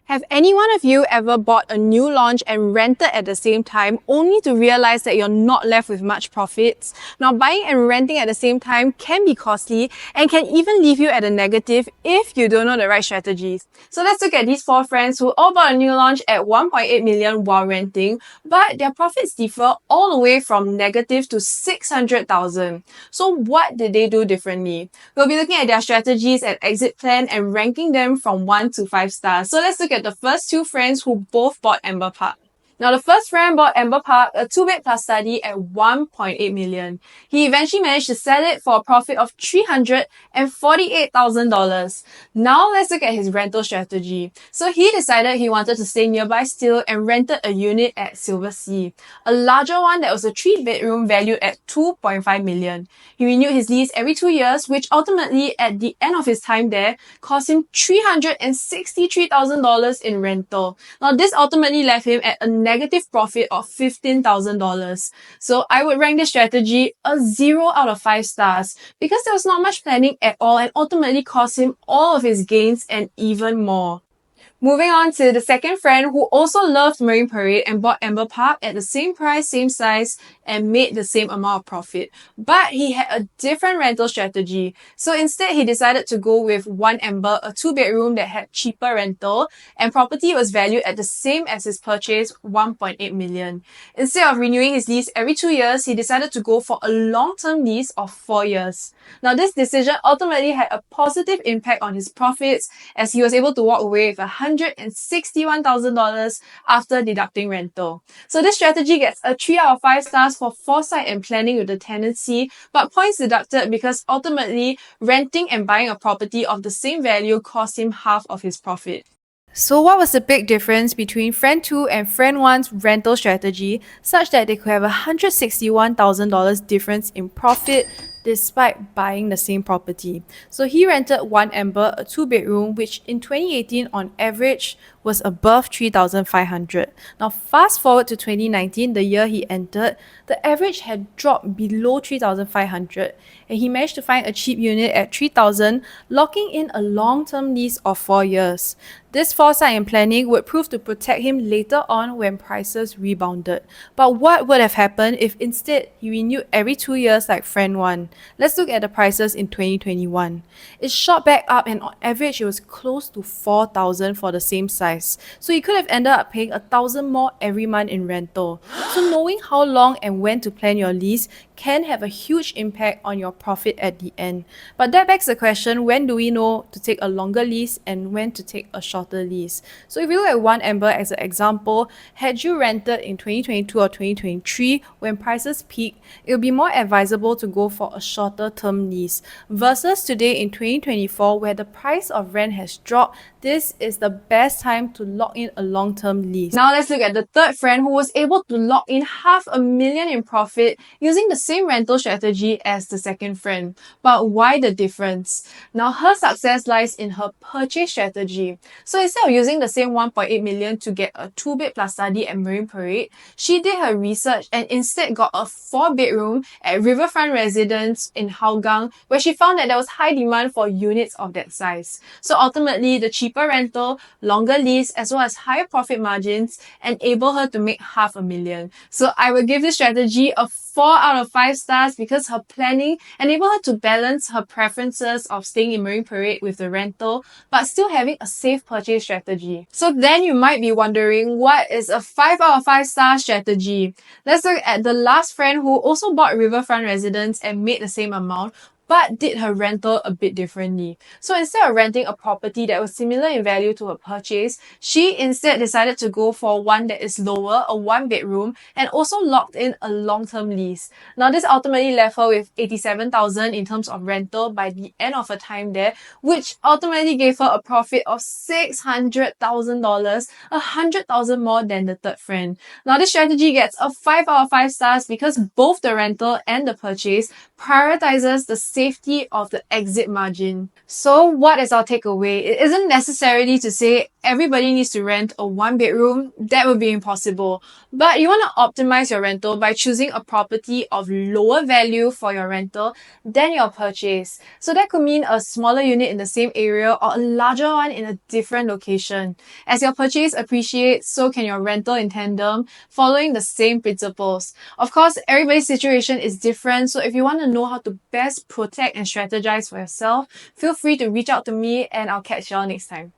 Have any one of you ever bought a new launch and rented at the same time only to realize that you're not left with much profits? Now, buying and renting at the same time can be costly and can even leave you at a negative if you don't know the right strategies. So let's look at these four friends who all bought a new launch at 1.8 million while renting, but their profits differ all the way from negative to 600,000. So what did they do differently? We'll be looking at their strategies and exit plan and ranking them from 1 to 5 stars. So let's look at the first two friends who both bought Amber Park. Now, the first friend bought Amber Park, a 2-bed plus study at 1.8 million. He eventually managed to sell it for a profit of $348,000. Now, let's look at his rental strategy. So he decided he wanted to stay nearby still and rented a unit at Silver Sea, a larger one that was a 3-bedroom valued at 2.5 million. He renewed his lease every 2 years, which ultimately, at the end of his time there, cost him $363,000 in rental. Now, this ultimately left him at a negative profit of $15,000. So I would rank this strategy a 0 out of 5 stars because there was not much planning at all and ultimately cost him all of his gains and even more. Moving on to the second friend who also loved Marine Parade and bought Amber Park at the same price, same size, and made the same amount of profit. But he had a different rental strategy. So instead, he decided to go with One Amber, a 2-bedroom that had cheaper rental, and property was valued at the same as his purchase, 1.8 million. Instead of renewing his lease every 2 years, he decided to go for a long-term lease of 4 years. Now, this decision ultimately had a positive impact on his profits as he was able to walk away with $161,000 after deducting rental. So this strategy gets a 3 out of 5 stars for foresight and planning with the tenancy, but points deducted because ultimately renting and buying a property of the same value cost him half of his profit. So what was the big difference between friend 2 and friend 1's rental strategy such that they could have a $161,000 difference in profit despite buying the same property? So he rented One Amber, a 2-bedroom, which in 2018 on average was above $3,500. Now fast forward to 2019, the year he entered, the average had dropped below $3,500 and he managed to find a cheap unit at $3,000, locking in a long-term lease of 4 years. This foresight and planning would prove to protect him later on when prices rebounded. But what would have happened if instead he renewed every 2 years like friend 1? Let's look at the prices in 2021. It shot back up and on average it was close to $4,000 for the same size. So he could have ended up paying $1,000 more every month in rental. So knowing how long and when to plan your lease can have a huge impact on your profit at the end. But that begs the question, when do we know to take a longer lease and when to take a shorter lease? So if you look at One Amber as an example, had you rented in 2022 or 2023 when prices peaked, it would be more advisable to go for a shorter term lease versus today in 2024 where the price of rent has dropped. This is the best time to lock in a long-term lease. Now let's look at the third friend who was able to lock in $500,000 in profit using the same rental strategy as the second friend. But why the difference? Now her success lies in her purchase strategy. So instead of using the same 1.8 million to get a 2-bed plus study at Marine Parade, she did her research and instead got a 4-bedroom at Riverfront Residence in Hougang, where she found that there was high demand for units of that size. So ultimately, the cheaper rental, longer lease, as well as higher profit margins enable her to make $500,000. So I would give this strategy a 4 out of 5 stars because her planning enabled her to balance her preferences of staying in Marine Parade with the rental, but still having a safe purchase strategy. So then you might be wondering, what is a 5 out of 5 star strategy? Let's look at the last friend who also bought Riverfront Residence and made the same amount, but did her rental a bit differently. So instead of renting a property that was similar in value to her purchase, she instead decided to go for one that is lower, a 1-bedroom, and also locked in a long-term lease. Now this ultimately left her with $87,000 in terms of rental by the end of her time there, which ultimately gave her a profit of $600,000, $100,000 more than the third friend. Now this strategy gets a 5 out of 5 stars because both the rental and the purchase prioritizes the safety of the exit margin. So what is our takeaway? It isn't necessarily to say everybody needs to rent a 1 bedroom. That would be impossible. But you want to optimize your rental by choosing a property of lower value for your rental than your purchase. So that could mean a smaller unit in the same area or a larger one in a different location. As your purchase appreciates, so can your rental in tandem, following the same principles. Of course, everybody's situation is different, so if you want to know how to best protect and strategize for yourself, feel free to reach out to me and I'll catch y'all next time.